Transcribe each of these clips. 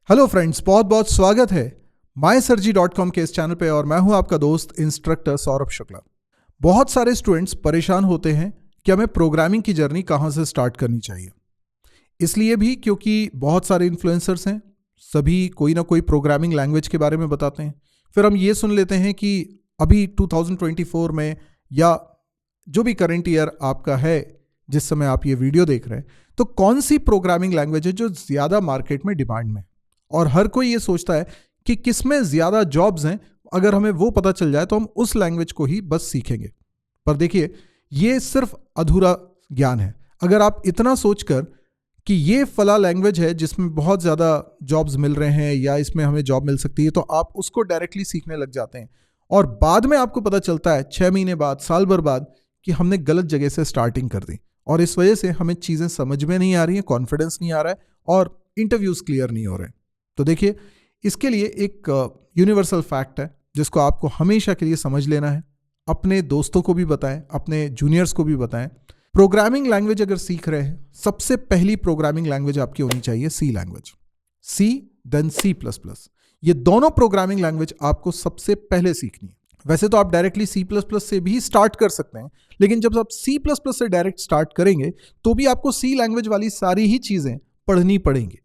Hello friends, बहुत बहुत स्वागत है mysurgy.com के इस चैनल पे और मैं हूं आपका दोस्त इंस्ट्रक्टर सौरभ शुक्ला। बहुत सारे स्टूडेंट्स परेशान होते हैं कि हमें प्रोग्रामिंग की जर्नी कहां से स्टार्ट करनी चाहिए। इसलिए भी क्योंकि बहुत सारे इन्फ्लुएंसर्स हैं, सभी कोई ना कोई प्रोग्रामिंग लैंग्वेज के बारे में बताते हैं। फिर हम ये सुन लेते हैं कि अभी 2024 में या जो भी करंट ईयर आपका है, जिस समय आप ये वीडियो देख रहे हैं, तो कौन सी प्रोग्रामिंग लैंग्वेज है जो ज़्यादा मार्केट में डिमांड में। और हर कोई ये सोचता है कि किसमें ज़्यादा जॉब्स हैं, अगर हमें वो पता चल जाए तो हम उस लैंग्वेज को ही बस सीखेंगे। पर देखिए, ये सिर्फ अधूरा ज्ञान है। अगर आप इतना सोचकर कि ये फला लैंग्वेज है जिसमें बहुत ज़्यादा जॉब्स मिल रहे हैं या इसमें हमें जॉब मिल सकती है, तो आप उसको डायरेक्टली सीखने लग जाते हैं और बाद में आपको पता चलता है 6 महीने बाद, साल भर बाद, कि हमने गलत जगह से स्टार्टिंग कर दी और इस वजह से हमें चीज़ें समझ में नहीं आ रही हैं, कॉन्फिडेंस नहीं आ रहा है और इंटरव्यूज़ क्लियर नहीं हो रहे हैं। तो देखिए, इसके लिए एक यूनिवर्सल फैक्ट है जिसको आपको हमेशा के लिए समझ लेना है। अपने दोस्तों को भी बताएं, अपने जूनियर्स को भी बताएं। प्रोग्रामिंग लैंग्वेज अगर सीख रहे हैं, सबसे पहली प्रोग्रामिंग लैंग्वेज आपकी होनी चाहिए सी लैंग्वेज। सी देन C++। ये दोनों प्रोग्रामिंग लैंग्वेज आपको सबसे पहले सीखनी है। वैसे तो आप डायरेक्टली C++ से भी स्टार्ट कर सकते हैं, लेकिन जब आप C++ से डायरेक्ट स्टार्ट करेंगे तो भी आपको सी लैंग्वेज वाली सारी ही चीज़ें पढ़नी पड़ेंगी।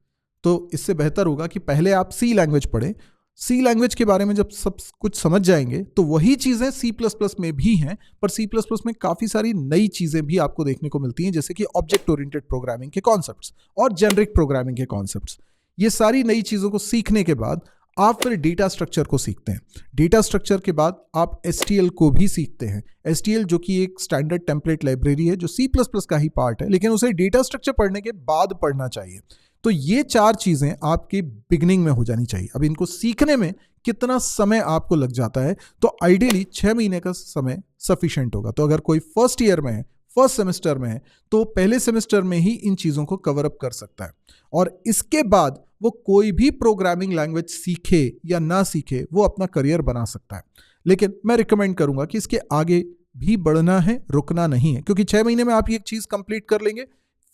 तो इससे बेहतर होगा कि पहले आप सी लैंग्वेज पढ़ें। सी लैंग्वेज के बारे में जब सब कुछ समझ जाएंगे तो वही चीज़ें C++ में भी हैं, पर C++ में काफ़ी सारी नई चीज़ें भी आपको देखने को मिलती हैं, जैसे कि ऑब्जेक्ट ओरिएंटेड प्रोग्रामिंग के कॉन्सेप्ट्स और जेनरिक प्रोग्रामिंग के कॉन्सेप्ट्स। ये सारी नई चीज़ों को सीखने के बाद आप फिर डेटा स्ट्रक्चर को सीखते हैं। डेटा स्ट्रक्चर के बाद आप STL को भी सीखते हैं। STL जो कि एक स्टैंडर्ड टेम्पलेट लाइब्रेरी है जो C++ का ही पार्ट है, लेकिन उसे डेटा स्ट्रक्चर पढ़ने के बाद पढ़ना चाहिए। तो ये 4 चीज़ें आपकी बिगिनिंग में हो जानी चाहिए। अब इनको सीखने में कितना समय आपको लग जाता है, तो आइडियली 6 महीने का समय सफिशिएंट होगा। तो अगर कोई फर्स्ट ईयर में है, फर्स्ट सेमेस्टर में है, तो पहले सेमेस्टर में ही इन चीज़ों को कवर अप कर सकता है और इसके बाद वो कोई भी प्रोग्रामिंग लैंग्वेज सीखे या ना सीखे, वो अपना करियर बना सकता है। लेकिन मैं रिकमेंड करूंगा कि इसके आगे भी बढ़ना है, रुकना नहीं है, क्योंकि 6 महीने में आप ये चीज़ कंप्लीट कर लेंगे,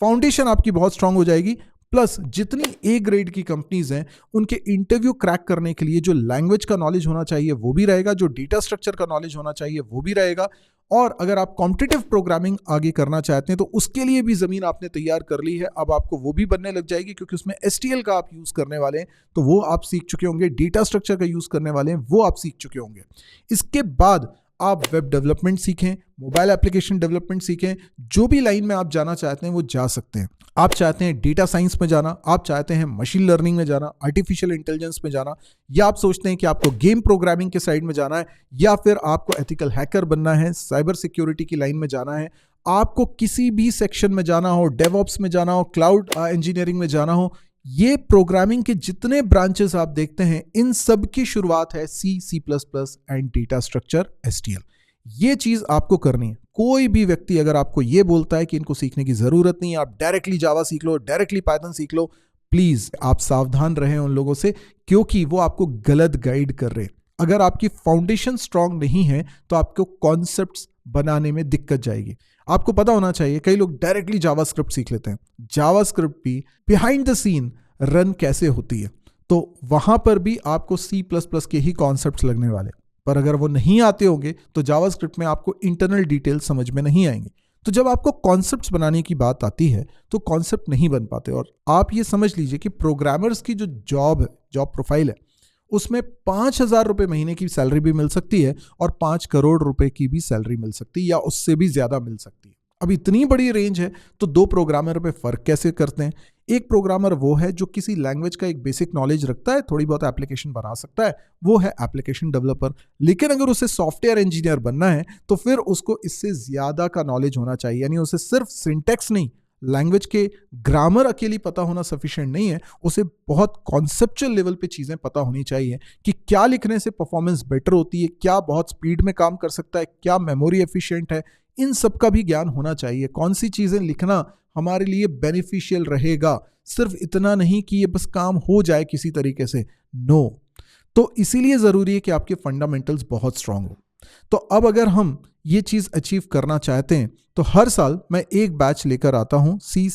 फाउंडेशन आपकी बहुत स्ट्रांग हो जाएगी। प्लस जितनी ए ग्रेड की कंपनीज हैं, उनके इंटरव्यू क्रैक करने के लिए जो लैंग्वेज का नॉलेज होना चाहिए वो भी रहेगा, जो डेटा स्ट्रक्चर का नॉलेज होना चाहिए वो भी रहेगा। और अगर आप कॉम्पिटिटिव प्रोग्रामिंग आगे करना चाहते हैं तो उसके लिए भी ज़मीन आपने तैयार कर ली है। अब आपको वो भी बनने लग जाएगी, क्योंकि उसमें STL का आप यूज़ करने वाले हैं तो वो आप सीख चुके होंगे, डेटा स्ट्रक्चर का यूज़ करने वाले हैं वो आप सीख चुके होंगे। इसके बाद आप वेब डेवलपमेंट सीखें, मोबाइल एप्लीकेशन डेवलपमेंट सीखें, जो भी लाइन में आप जाना चाहते हैं वो जा सकते हैं। आप चाहते हैं डेटा साइंस में जाना, आप चाहते हैं मशीन लर्निंग में जाना, आर्टिफिशियल इंटेलिजेंस में जाना, या आप सोचते हैं कि आपको गेम प्रोग्रामिंग के साइड में जाना है, या फिर आपको एथिकल हैकर बनना है, साइबर सिक्योरिटी की लाइन में जाना है, आपको किसी भी सेक्शन में जाना हो, डेवऑप्स में जाना हो, क्लाउड इंजीनियरिंग में जाना हो, ये प्रोग्रामिंग के जितने ब्रांचेस आप देखते हैं, इन सब की शुरुआत है C++ and data structure STL। ये चीज आपको करनी है। कोई भी व्यक्ति अगर आपको ये बोलता है कि इनको सीखने की जरूरत नहीं है, आप डायरेक्टली जावा सीख लो, डायरेक्टली पाइथन सीख लो, प्लीज आप सावधान रहें उन लोगों से, क्योंकि वो आपको गलत गाइड कर रहे हैं। अगर आपकी फाउंडेशन स्ट्रांग नहीं है तो आपको कॉन्सेप्ट्स बनाने में दिक्कत जाएगी। आपको पता होना चाहिए, कई लोग डायरेक्टली जावास्क्रिप्ट सीख लेते हैं। जावास्क्रिप्ट भी बिहाइंड द सीन रन कैसे होती है, तो वहां पर भी आपको C++ के ही कॉन्सेप्ट्स लगने वाले। पर अगर वो नहीं आते होंगे तो जावास्क्रिप्ट में आपको इंटरनल डिटेल समझ में नहीं आएंगे। तो जब आपको कॉन्सेप्ट्स बनाने की बात आती है तो कॉन्सेप्ट नहीं बन पाते। और आप ये समझ लीजिए कि प्रोग्रामर्स की जो जॉब प्रोफाइल है, उसमें 5,000 रुपये महीने की सैलरी भी मिल सकती है और 5 करोड़ रुपए की भी सैलरी मिल सकती है, या उससे भी ज्यादा मिल सकती है। अब इतनी बड़ी रेंज है, तो 2 प्रोग्रामर पे फर्क कैसे करते हैं? एक प्रोग्रामर वो है जो किसी लैंग्वेज का एक बेसिक नॉलेज रखता है, थोड़ी बहुत एप्लीकेशन बना सकता है, वो है एप्लीकेशन डेवलपर। लेकिन अगर उसे सॉफ्टवेयर इंजीनियर बनना है तो फिर उसको इससे ज्यादा का नॉलेज होना चाहिए। यानी उसे सिर्फ सिंटेक्स नहीं, लैंग्वेज के ग्रामर अकेली पता होना सफिशिएंट नहीं है, उसे बहुत कॉन्सेप्चुअल लेवल पे चीज़ें पता होनी चाहिए कि क्या लिखने से परफॉर्मेंस बेटर होती है, क्या बहुत स्पीड में काम कर सकता है, क्या मेमोरी एफिशिएंट है, इन सब का भी ज्ञान होना चाहिए। कौन सी चीज़ें लिखना हमारे लिए बेनिफिशियल रहेगा, सिर्फ इतना नहीं कि ये बस काम हो जाए किसी तरीके से, नो। तो इसीलिए ज़रूरी है कि आपके फंडामेंटल्स बहुत स्ट्रांग हो। तो अब अगर हम ये चीज़ अचीव करना चाहते हैं तो हर साल मैं एक बैच लेकर आता हूँ C++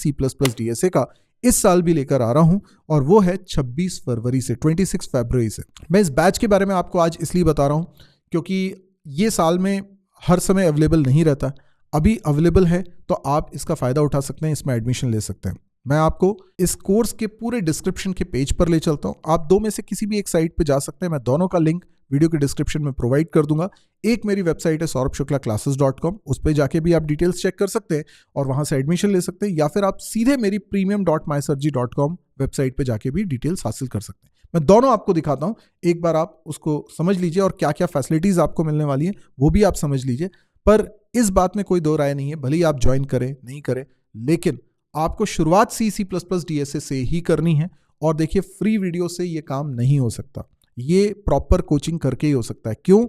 DSA का। इस साल भी लेकर आ रहा हूं, और वो है 26 फरवरी से, 26 फरवरी से। मैं इस बैच के बारे में आपको आज इसलिए बता रहा हूं क्योंकि ये साल में हर समय अवेलेबल नहीं रहता, अभी अवेलेबल है तो आप इसका फ़ायदा उठा सकते हैं, इसमें एडमिशन ले सकते हैं। मैं आपको इस कोर्स के पूरे डिस्क्रिप्शन के पेज पर ले चलता हूं। आप दो में से किसी भी एक साइट पर जा सकते हैं, मैं दोनों का लिंक वीडियो के डिस्क्रिप्शन में प्रोवाइड कर दूंगा। एक मेरी वेबसाइट है saurabshuklaclasses.com, उस पर जाके भी आप डिटेल्स चेक कर सकते हैं और वहां से एडमिशन ले सकते हैं, या फिर आप सीधे मेरी premium.mysirji.com वेबसाइट पे जाके भी डिटेल्स हासिल कर सकते हैं। मैं दोनों आपको दिखाता हूं, एक बार आप उसको समझ लीजिए और क्या क्या फैसिलिटीज आपको मिलने वाली है वो भी आप समझ लीजिए। पर इस बात में कोई दो राय नहीं है, भले ही आप ज्वाइन करें नहीं करें, लेकिन आपको शुरुआत C++, DSA से ही करनी है। और देखिए, फ्री वीडियो से ये काम नहीं हो सकता, ये प्रॉपर कोचिंग करके ही हो सकता है। क्यों?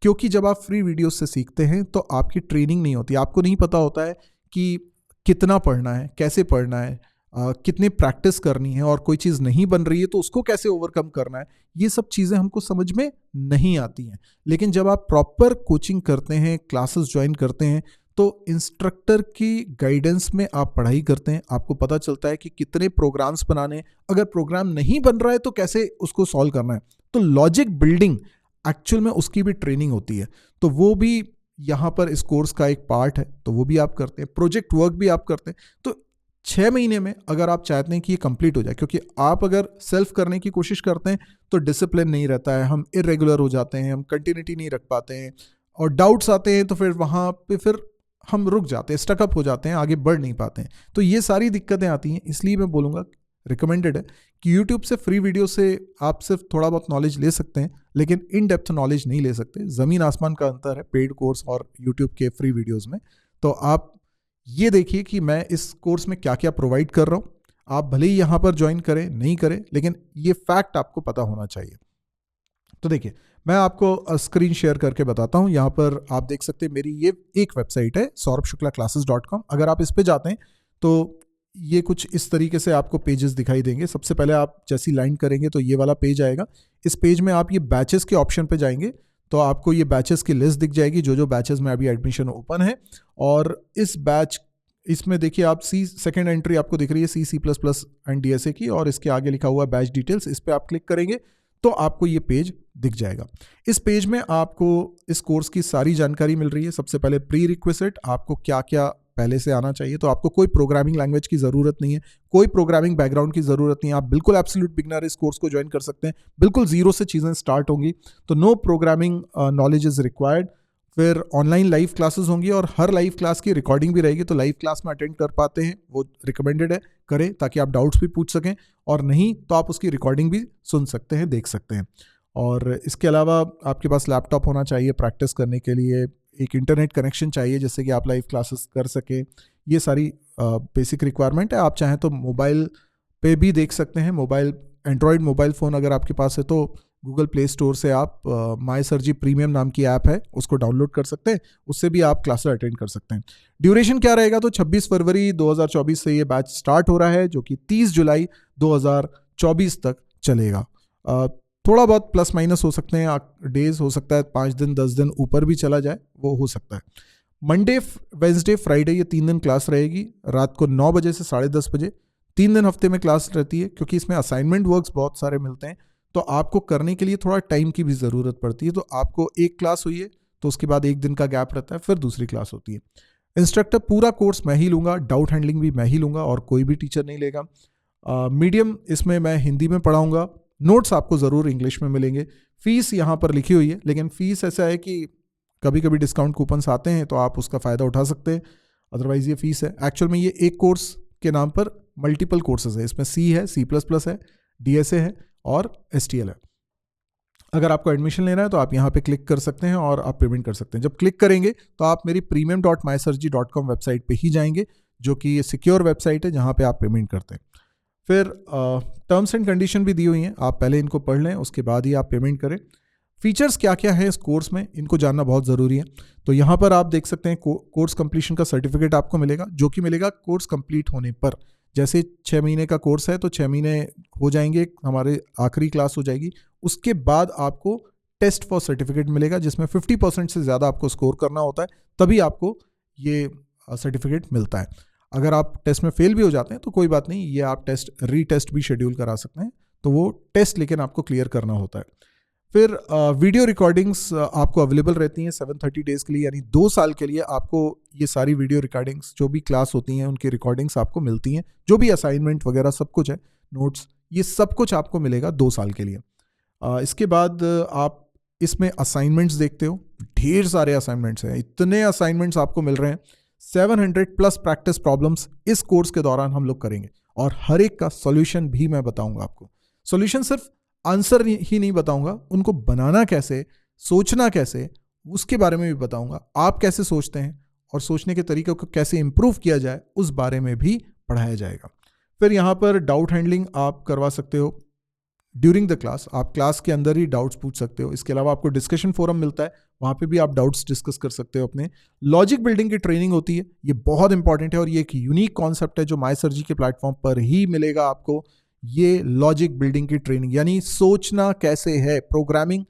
क्योंकि जब आप फ्री वीडियो से सीखते हैं तो आपकी ट्रेनिंग नहीं होती, आपको नहीं पता होता है कि कितना पढ़ना है, कैसे पढ़ना है, कितनी प्रैक्टिस करनी है, और कोई चीज़ नहीं बन रही है तो उसको कैसे ओवरकम करना है। ये सब चीज़ें हमको समझ में नहीं आती हैं। लेकिन जब आप प्रॉपर कोचिंग करते हैं, क्लासेस ज्वाइन करते हैं, तो इंस्ट्रक्टर की गाइडेंस में आप पढ़ाई करते हैं, आपको पता चलता है कि कितने प्रोग्राम्स बनाने, अगर प्रोग्राम नहीं बन रहा है तो कैसे उसको सॉल्व करना है। तो लॉजिक बिल्डिंग एक्चुअल में उसकी भी ट्रेनिंग होती है, तो वो भी यहाँ पर इस कोर्स का एक पार्ट है, तो वो भी आप करते हैं। प्रोजेक्ट वर्क भी आप करते हैं। तो 6 महीने में अगर आप चाहते हैं कि ये कंप्लीट हो जाए, क्योंकि आप अगर सेल्फ करने की कोशिश करते हैं तो डिसिप्लिन नहीं रहता है, हम इरेगुलर हो जाते हैं, हम कंटिन्यूटी नहीं रख पाते हैं, और डाउट्स आते हैं तो फिर वहाँ पे फिर हम रुक जाते हैं, स्टकअप हो जाते हैं, आगे बढ़ नहीं पाते हैं। तो ये सारी दिक्कतें आती हैं। इसलिए मैं बोलूँगा, रिकमेंडेड है कि यूट्यूब से फ्री वीडियो से आप सिर्फ थोड़ा बहुत नॉलेज ले सकते हैं, लेकिन इन डेप्थ नॉलेज नहीं ले सकते। ज़मीन आसमान का अंतर है पेड कोर्स और यूट्यूब के फ्री वीडियोज़ में। तो आप ये देखिए कि मैं इस कोर्स में क्या क्या प्रोवाइड कर रहा हूँ। आप भले ही यहाँ पर ज्वाइन करें नहीं करें, लेकिन ये फैक्ट आपको पता होना चाहिए। तो देखिए, मैं आपको स्क्रीन शेयर करके बताता हूँ। यहाँ पर आप देख सकते हैं, मेरी ये एक वेबसाइट है saurabshuklaclasses.com। अगर आप इस पे जाते हैं तो ये कुछ इस तरीके से आपको पेजेस दिखाई देंगे। सबसे पहले आप जैसी लाइन करेंगे तो ये वाला पेज आएगा। इस पेज में आप ये बैचेस के ऑप्शन पे जाएंगे तो आपको ये बैचेस की लिस्ट दिख जाएगी, जो बैचेस में अभी एडमिशन ओपन है। और इस बैच, इसमें देखिए आप सेकेंड एंट्री आपको दिख रही है C++ एंड DSA की, और इसके आगे लिखा हुआ है बैच डिटेल्स। इस पर आप क्लिक करेंगे तो आपको ये पेज दिख जाएगा। इस पेज में आपको इस कोर्स की सारी जानकारी मिल रही है। सबसे पहले प्री रिक्विजिट, आपको क्या क्या पहले से आना चाहिए। तो आपको कोई प्रोग्रामिंग लैंग्वेज की ज़रूरत नहीं है, कोई प्रोग्रामिंग बैकग्राउंड की ज़रूरत नहीं है, आप बिल्कुल एब्सोल्यूट बिगनर इस कोर्स को ज्वाइन कर सकते हैं। बिल्कुल जीरो से चीज़ें स्टार्ट होंगी, तो no programming knowledge is required. फिर ऑनलाइन लाइव क्लासेस होंगी और हर लाइव क्लास की रिकॉर्डिंग भी रहेगी, तो लाइव क्लास में अटेंड कर पाते हैं वो रिकमेंडेड है, करें ताकि आप डाउट्स भी पूछ सकें, और नहीं तो आप उसकी रिकॉर्डिंग भी सुन सकते हैं, देख सकते हैं। और इसके अलावा आपके पास लैपटॉप होना चाहिए प्रैक्टिस करने के लिए, एक इंटरनेट कनेक्शन चाहिए जिससे कि आप लाइव क्लासेस कर सकें। ये सारी बेसिक रिक्वायरमेंट है। आप चाहें तो मोबाइल पे भी देख सकते हैं। मोबाइल, एंड्रॉयड मोबाइल फ़ोन अगर आपके पास है तो गूगल प्ले स्टोर से आप माईसरजी प्रीमियम नाम की ऐप है, उसको डाउनलोड कर सकते हैं, उससे भी आप क्लासेस अटेंड कर सकते हैं। ड्यूरेशन क्या रहेगा? तो 26 फरवरी 2024 से ये बैच स्टार्ट हो रहा है, जो कि 30 जुलाई 2024 तक चलेगा। थोड़ा बहुत प्लस माइनस हो सकते हैं, डेज हो सकता है 5 दिन 10 दिन ऊपर भी चला जाए, वो हो सकता है। मंडे, वेंसडे, फ्राइडे ये 3 दिन क्लास रहेगी, रात को 9 बजे से 10:30 बजे। 3 दिन हफ्ते में क्लास रहती है, क्योंकि इसमें असाइनमेंट वर्क्स बहुत सारे मिलते हैं, तो आपको करने के लिए थोड़ा टाइम की भी ज़रूरत पड़ती है। तो आपको एक क्लास हुई है तो उसके बाद 1 दिन का गैप रहता है, फिर दूसरी क्लास होती है। इंस्ट्रक्टर पूरा कोर्स मैं ही लूँगा, डाउट हैंडलिंग भी मैं ही लूँगा और कोई भी टीचर नहीं लेगा। मीडियम इसमें मैं हिंदी में पढ़ाऊँगा, नोट्स आपको ज़रूर इंग्लिश में मिलेंगे। फ़ीस यहाँ पर लिखी हुई है, लेकिन फ़ीस ऐसा है कि कभी कभी डिस्काउंट कूपन्स आते हैं तो आप उसका फ़ायदा उठा सकते हैं, अदरवाइज़ ये फ़ीस है। एक्चुअल में ये एक कोर्स के नाम पर मल्टीपल कोर्सेज है, इसमें C है, C++ है, DSA है और STL है। अगर आपको एडमिशन लेना है तो आप यहाँ पे क्लिक कर सकते हैं और आप पेमेंट कर सकते हैं। जब क्लिक करेंगे तो आप मेरी premium.mysirji.com वेबसाइट पे ही जाएंगे, जो कि ये सिक्योर वेबसाइट है जहाँ पे आप पेमेंट करते हैं। फिर टर्म्स एंड कंडीशन भी दी हुई हैं, आप पहले इनको पढ़ लें, उसके बाद ही आप पेमेंट करें। फीचर्स क्या क्या है इस कोर्स में, इनको जानना बहुत ज़रूरी है। तो यहाँ पर आप देख सकते हैं कोर्स कंप्लीशन का सर्टिफिकेट आपको मिलेगा, जो कि मिलेगा कोर्स कंप्लीट होने पर। जैसे 6 महीने का कोर्स है तो 6 महीने हो जाएंगे, हमारे आखिरी क्लास हो जाएगी, उसके बाद आपको टेस्ट फॉर सर्टिफिकेट मिलेगा, जिसमें 50% से ज़्यादा आपको स्कोर करना होता है, तभी आपको ये सर्टिफिकेट मिलता है। अगर आप टेस्ट में फेल भी हो जाते हैं तो कोई बात नहीं, ये आप टेस्ट रीटेस्ट भी शेड्यूल करा सकते हैं, तो वो टेस्ट लेकिन आपको क्लियर करना होता है। फिर वीडियो रिकॉर्डिंग्स आपको अवेलेबल रहती हैं 730 डेज़ के लिए, यानी 2 साल के लिए आपको ये सारी वीडियो रिकॉर्डिंग्स जो भी क्लास होती हैं उनकी रिकॉर्डिंग्स आपको मिलती हैं, जो भी असाइनमेंट वगैरह सब कुछ है, नोट्स, ये सब कुछ आपको मिलेगा 2 साल के लिए। इसके बाद आप इसमें असाइनमेंट्स देखते हो, ढेर सारे असाइनमेंट्स हैं, इतने असाइनमेंट्स आपको मिल रहे हैं। 700+ प्रैक्टिस प्रॉब्लम्स इस कोर्स के दौरान हम लोग करेंगे और हर एक का सॉल्यूशन भी मैं बताऊंगा आपको। सॉल्यूशन सिर्फ आंसर ही नहीं बताऊंगा, उनको बनाना कैसे, सोचना कैसे, उसके बारे में भी बताऊंगा। आप कैसे सोचते हैं और सोचने के तरीके को कैसे इंप्रूव किया जाए उस बारे में भी पढ़ाया जाएगा। फिर यहाँ पर डाउट हैंडलिंग आप करवा सकते हो ड्यूरिंग द क्लास, आप क्लास के अंदर ही डाउट्स पूछ सकते हो। इसके अलावा आपको डिस्कशन फोरम मिलता है, वहाँ पे भी आप डाउट्स डिस्कस कर सकते हो अपने। लॉजिक बिल्डिंग की ट्रेनिंग होती है, ये बहुत इंपॉर्टेंट है और ये एक यूनिक कॉन्सेप्ट है जो मायसर्जी के प्लेटफॉर्म पर ही मिलेगा आपको। ये लॉजिक बिल्डिंग की ट्रेनिंग यानी सोचना कैसे है, प्रोग्रामिंग।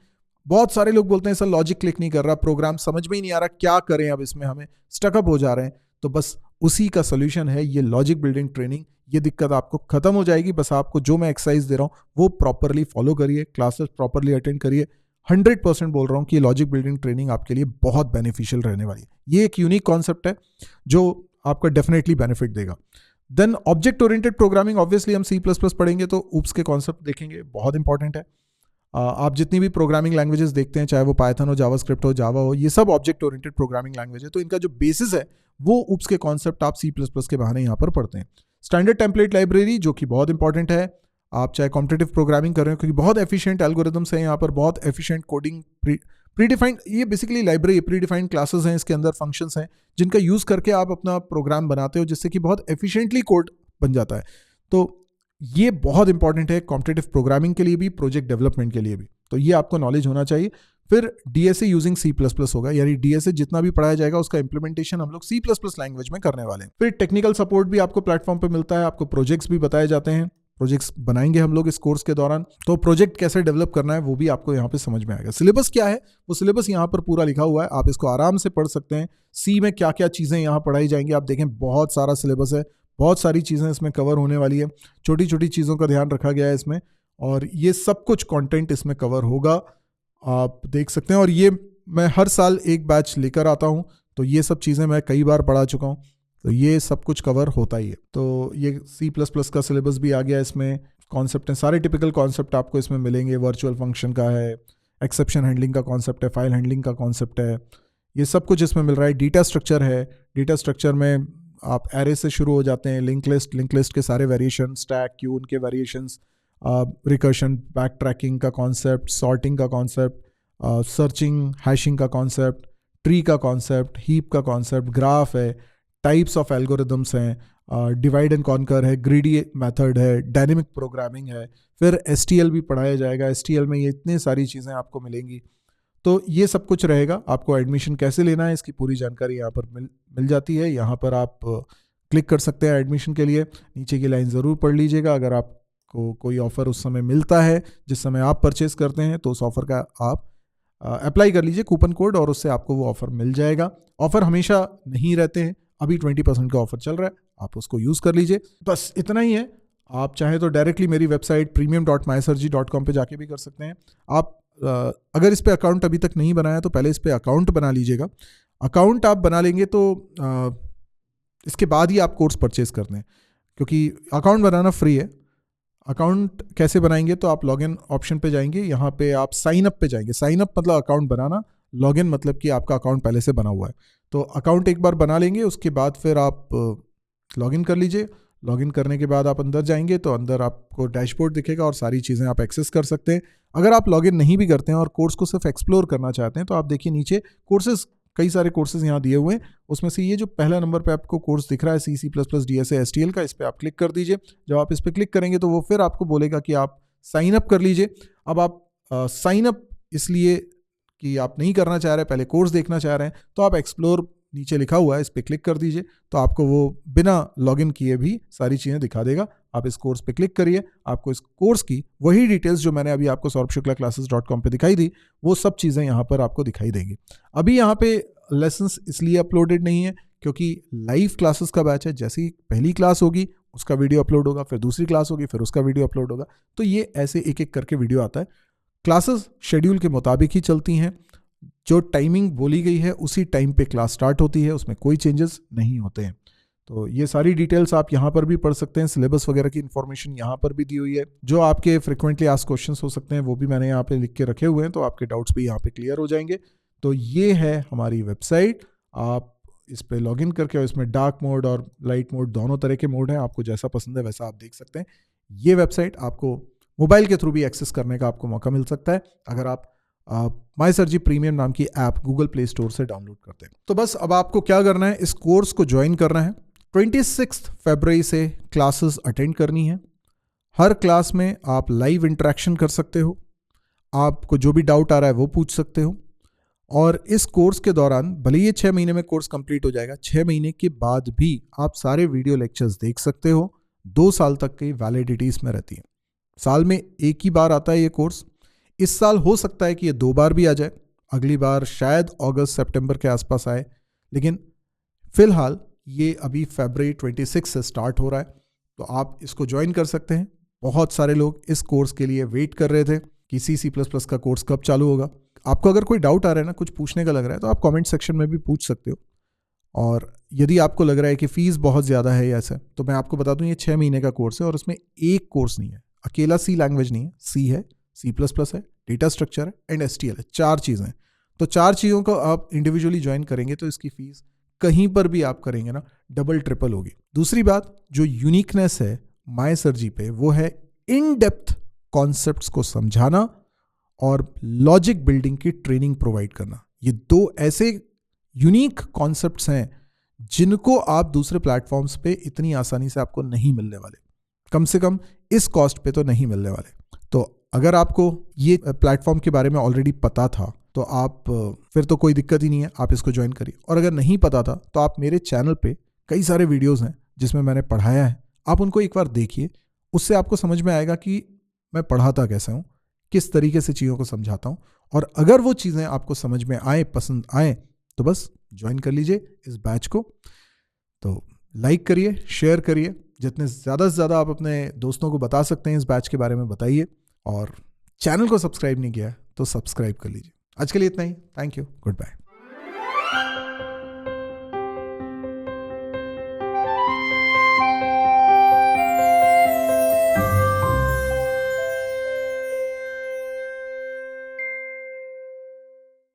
बहुत सारे लोग बोलते हैं सर लॉजिक क्लिक नहीं कर रहा, प्रोग्राम समझ में ही नहीं आ रहा, क्या करें अब इसमें, हमें स्टकअप हो जा रहे हैं। तो बस उसी का सोल्यूशन है ये लॉजिक बिल्डिंग ट्रेनिंग। ये दिक्कत आपको खत्म हो जाएगी, बस आपको जो मैं एक्सरसाइज दे रहा हूँ वो प्रॉपरली फॉलो करिए, क्लासेस प्रॉपरली अटेंड करिए। 100% बोल रहा हूँ कि लॉजिक बिल्डिंग ट्रेनिंग आपके लिए बहुत बेनिफिशियल रहने वाली है। ये एक यूनिक कॉन्सेप्ट है जो आपका डेफिनेटली बेनिफिट देगा। Then object oriented programming, obviously हम C++ पढ़ेंगे तो ऊप्स के कॉन्सेप्ट देखेंगे, बहुत इंपॉर्टेंट है। आप जितनी भी प्रोग्रामिंग लैंग्वेजेस देखते हैं, चाहे वो पाइथन हो, जावास्क्रिप्ट हो, जावा हो, ये सब ऑब्जेक्ट ओरिएंटेड प्रोग्रामिंग लैंग्वेज है, तो इनका जो बेसिस है वो ऊप्स के कॉन्सेप्ट आप C++ के बहाने यहाँ पर पढ़ते हैं। स्टैंडर्ड टेम्पलेट लाइब्रेरी जो कि बहुत इंपॉर्टेंट है, आप चाहे कॉम्पिटिटिव प्रोग्रामिंग कर रहे हो, क्योंकि बहुत एफिशिएंट एल्गोरिदम्स हैं यहाँ पर, बहुत एफिशिएंट कोडिंग, प्रीडिफाइंड, ये बेसिकली लाइब्रेरी प्रीडिफाइंड क्लासेस हैं, इसके अंदर फंक्शंस हैं जिनका यूज़ करके आप अपना प्रोग्राम बनाते हो, जिससे कि बहुत एफिशिएंटली कोड बन जाता है। तो ये बहुत इंपॉर्टेंट है कॉम्पिटिटिव प्रोग्रामिंग के लिए भी, प्रोजेक्ट डेवलपमेंट के लिए भी, तो ये आपको नॉलेज होना चाहिए। फिर DSA यूजिंग C++ होगा, यानी DSA जितना भी पढ़ाया जाएगा उसका इंप्लीमेंटेशन हम लोग C++ लैंग्वेज में करने वाले हैं। फिर टेक्निकल सपोर्ट भी आपको प्लेटफॉर्म पे मिलता है, आपको प्रोजेक्ट्स भी बताए जाते हैं, प्रोजेक्ट्स बनाएंगे हम लोग इस कोर्स के दौरान, तो प्रोजेक्ट कैसे डेवलप करना है वो भी आपको यहाँ पे समझ में आएगा। सिलेबस क्या है, वो सिलेबस यहाँ पर पूरा लिखा हुआ है, आप इसको आराम से पढ़ सकते हैं। C में क्या क्या चीज़ें यहाँ पढ़ाई जाएंगी, आप देखें बहुत सारा सिलेबस है, बहुत सारी चीज़ें इसमें कवर होने वाली है, छोटी छोटी चीज़ों का ध्यान रखा गया है इसमें, और ये सब कुछ कंटेंट इसमें कवर होगा, आप देख सकते हैं। और ये मैं हर साल एक बैच लेकर आता हूँ, तो ये सब चीज़ें मैं कई बार पढ़ा चुका हूँ, तो ये सब कुछ कवर होता ही है। तो ये C++ का सिलेबस भी आ गया, इसमें कॉन्सेप्ट हैं, सारे टिपिकल कॉन्सेप्ट आपको इसमें मिलेंगे। वर्चुअल फंक्शन का है, एक्सेप्शन हैंडलिंग का कॉन्सेप्ट है, फाइल हैंडलिंग का कॉन्सेप्ट है, ये सब कुछ इसमें मिल रहा है। डेटा स्ट्रक्चर है, डेटा स्ट्रक्चर में आप एरे से शुरू हो जाते हैं, लिंक लिस्ट के सारे वेरिएशन, स्टैक, क्यू, उनके वेरिएशंस, रिकर्शन, बैक ट्रैकिंग का कॉन्सेप्ट, सॉर्टिंग का कॉन्सेप्ट, सर्चिंग, हैशिंग का कॉन्सेप्ट, ट्री का कॉन्सेप्ट, हीप का कॉन्सेप्ट, ग्राफ है, टाइप्स ऑफ एल्गोरिदम्स हैं, डिवाइड एंड कॉन्कर है, ग्रीडी मेथड है, डायनेमिक प्रोग्रामिंग है, फिर STL भी पढ़ाया जाएगा। STL में ये इतनी सारी चीज़ें आपको मिलेंगी, तो ये सब कुछ रहेगा। आपको एडमिशन कैसे लेना है इसकी पूरी जानकारी यहाँ पर मिल जाती है। यहाँ पर आप क्लिक कर सकते हैं एडमिशन के लिए, नीचे की लाइन ज़रूर पढ़ लीजिएगा। अगर आपको कोई ऑफ़र उस समय मिलता है जिस समय आप परचेस करते हैं, तो उस ऑफ़र का आप अप्लाई कर लीजिए कूपन कोड, और उससे आपको वो ऑफ़र मिल जाएगा। ऑफ़र हमेशा नहीं रहते हैं, अभी 20% का ऑफ़र चल रहा है, आप उसको यूज़ कर लीजिए। बस इतना ही है। आप चाहें तो डायरेक्टली मेरी वेबसाइट premium.mysirji.com पे जाके भी कर सकते हैं। आप अगर इस पे अकाउंट अभी तक नहीं बनाया तो पहले इस पे अकाउंट बना लीजिएगा। अकाउंट आप बना लेंगे तो इसके बाद ही आप कोर्स परचेज करते हैं, क्योंकि अकाउंट बनाना फ्री है। अकाउंट कैसे बनाएंगे, तो आप लॉगिन ऑप्शन पे जाएंगे, यहाँ पे आप साइन अप पे जाएंगे। साइन अप मतलब अकाउंट बनाना, लॉगिन मतलब कि आपका अकाउंट पहले से बना हुआ है। तो अकाउंट एक बार बना लेंगे, उसके बाद फिर आप लॉगिन कर लीजिए। लॉगिन करने के बाद आप अंदर जाएंगे तो अंदर आपको डैशबोर्ड दिखेगा और सारी चीज़ें आप एक्सेस कर सकते हैं। अगर आप लॉगिन नहीं भी करते हैं और कोर्स को सिर्फ एक्सप्लोर करना चाहते हैं, तो आप देखिए नीचे कोर्सेज, कई सारे कोर्सेज यहाँ दिए हुए हैं। उसमें से ये जो पहला नंबर पे आपको कोर्स दिख रहा है C++, DSA, STL का, इस पर आप क्लिक कर दीजिए। जब आप इस पर क्लिक करेंगे तो वो फिर आपको बोलेगा कि आप साइन अप कर लीजिए। अब आप साइन अप इसलिए कि आप नहीं करना चाह रहे, पहले कोर्स देखना चाह रहे हैं, तो आप एक्सप्लोर नीचे लिखा हुआ है, इस पर क्लिक कर दीजिए, तो आपको वो बिना लॉगिन किए भी सारी चीज़ें दिखा देगा। आप इस कोर्स पे क्लिक करिए, आपको इस कोर्स की वही डिटेल्स जो मैंने अभी आपको saurabhshuklaclasses.com पे दिखाई दी, वो सब चीज़ें यहाँ पर आपको दिखाई देंगी। अभी यहाँ पे लेसन्स इसलिए अपलोडेड नहीं है क्योंकि लाइव क्लासेस का बैच है। जैसे ही पहली क्लास होगी उसका वीडियो अपलोड होगा, फिर दूसरी क्लास होगी, फिर उसका वीडियो अपलोड होगा। तो ये ऐसे एक एक करके वीडियो आता है। क्लासेस शेड्यूल के मुताबिक ही चलती हैं, जो टाइमिंग बोली गई है उसी टाइम पे क्लास स्टार्ट होती है, उसमें कोई चेंजेस नहीं होते हैं। तो ये सारी डिटेल्स आप यहाँ पर भी पढ़ सकते हैं, सिलेबस वगैरह की इन्फॉर्मेशन यहाँ पर भी दी हुई है। जो आपके फ्रिक्वेंटली आस्क्ड क्वेश्चंस हो सकते हैं वो भी मैंने यहाँ पे लिख के रखे हुए हैं, तो आपके डाउट्स भी यहाँ पे क्लियर हो जाएंगे। तो ये है हमारी वेबसाइट, आप इस पे लॉगिन करके, और इसमें डार्क मोड और लाइट मोड दोनों तरह के मोड हैं, आपको जैसा पसंद है वैसा आप देख सकते हैं। ये वेबसाइट आपको मोबाइल के थ्रू भी एक्सेस करने का आपको मौका मिल सकता है अगर आप मायसर्जी प्रीमियम नाम की ऐप गूगल प्ले स्टोर से डाउनलोड करते हैं। तो बस अब आपको क्या करना है, इस कोर्स को ज्वाइन करना है। 26 फरवरी से क्लासेस अटेंड करनी है। हर क्लास में आप लाइव इंटरेक्शन कर सकते हो, आपको जो भी डाउट आ रहा है वो पूछ सकते हो। और इस कोर्स के दौरान भले ये 6 महीने में कोर्स कंप्लीट हो जाएगा, 6 महीने के बाद भी आप सारे वीडियो लेक्चर्स देख सकते हो। 2 साल तक की वैलिडिटी इसमें रहती है। साल में एक ही बार आता है ये कोर्स। इस साल हो सकता है कि ये 2 बार भी आ जाए, अगली बार शायद अगस्त सितंबर के आसपास आए, लेकिन फिलहाल ये अभी फरवरी 26 से स्टार्ट हो रहा है, तो आप इसको ज्वाइन कर सकते हैं। बहुत सारे लोग इस कोर्स के लिए वेट कर रहे थे कि C++ का कोर्स कब चालू होगा। आपको अगर कोई डाउट आ रहा है ना, कुछ पूछने का लग रहा है, तो आप कमेंट सेक्शन में भी पूछ सकते हो। और यदि आपको लग रहा है कि फीस बहुत ज़्यादा है या ऐसा, तो मैं आपको बता दूं ये 6 महीने का कोर्स है और उसमें एक कोर्स नहीं है, अकेला C लैंग्वेज नहीं है, C है, C++ है, डेटा स्ट्रक्चर है एंड STL है, 4 चीज़ें। तो 4 चीज़ों को आप इंडिविजुअली ज्वाइन करेंगे तो इसकी फीस कहीं पर भी आप करेंगे ना डबल ट्रिपल होगी। दूसरी बात जो यूनिकनेस है मायसर्जी पे, वो है इन डेप्थ कॉन्सेप्ट्स को समझाना और लॉजिक बिल्डिंग की ट्रेनिंग प्रोवाइड करना। ये 2 ऐसे यूनिक कॉन्सेप्ट्स हैं जिनको आप दूसरे प्लेटफॉर्म्स पे इतनी आसानी से आपको नहीं मिलने वाले, कम से कम इस कॉस्ट पे तो नहीं मिलने वाले। तो अगर आपको ये प्लेटफॉर्म के बारे में ऑलरेडी पता था तो आप फिर तो कोई दिक्कत ही नहीं है, आप इसको ज्वाइन करिए। और अगर नहीं पता था तो आप मेरे चैनल पे कई सारे वीडियोस हैं जिसमें मैंने पढ़ाया है, आप उनको एक बार देखिए। उससे आपको समझ में आएगा कि मैं पढ़ाता कैसा हूँ, किस तरीके से चीज़ों को समझाता हूँ। और अगर वो चीज़ें आपको समझ में आए, पसंद आए, तो बस ज्वाइन कर लीजिए इस बैच को। तो लाइक करिए, शेयर करिए, जितने ज़्यादा से ज़्यादा आप अपने दोस्तों को बता सकते हैं इस बैच के बारे में बताइए। और चैनल को सब्सक्राइब नहीं किया है तो सब्सक्राइब कर लीजिए। आज के लिए इतना ही। Thank you, good bye.